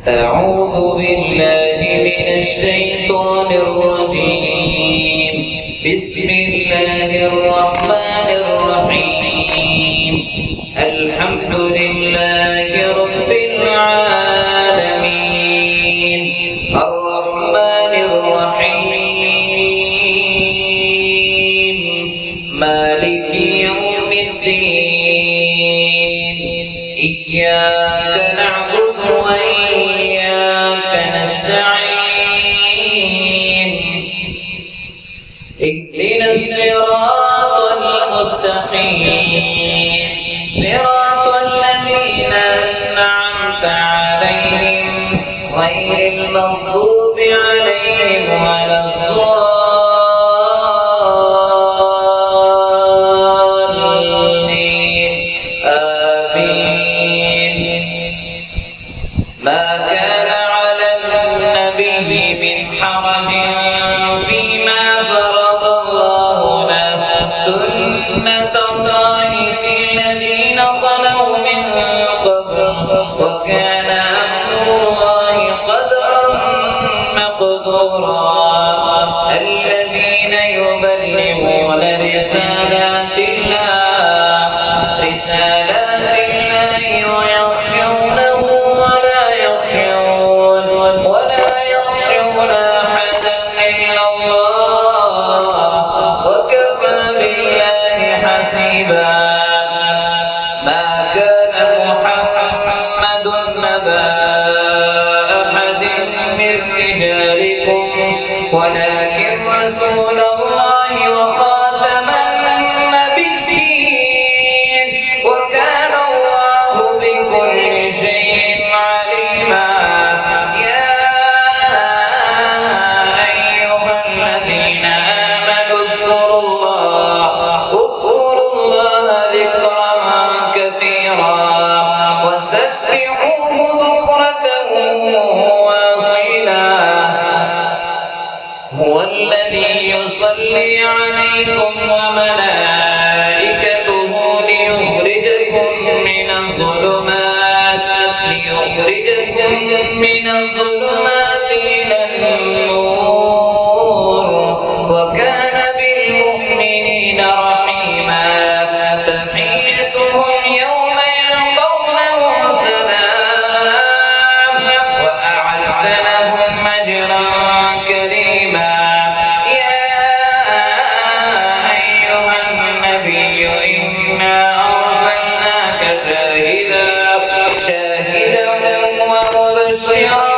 أعوذ بالله من الشيطان الرجيم. بسم الله الرحمن الرحيم. الحمد لله رب العالمين الرحمن الرحيم مالك يوم الدين إياك نعبد وإياك نستعين اهدنا الصراط المستقيم صراط الذين أنعمت عليهم غير المغضوب عليهم ولا الضالين آمين. ما كان على النبي من حرج فيما فرض الله له سنة الله في الذين خلوا من قبل وكان أمر الله قدرا مقدورا. الذين يبلغون رسالات الله ويخشونه ولا يخشون أحدا إلا الله وكفى بالله حسيبا. ما كان محمد نبا أحد من رجالكم ولكن رسول الله وخاتم النبيين وكان الله بكل شيء عليما. يا أيها الذين آمنوا اذكروا الله ذكرا كثيرا وسبحوه بكرة وأصيلا. هو الذي يصلي عليكم وملائكته ليخرجكم من الظلمات إلى النور وكان بالمؤمنين رحيما. تحيتهم يوم يلقونه سلام وأعد لهم أجرا كريما. يا أيها النبي إنا أرسلناك شاهدا ومبشرا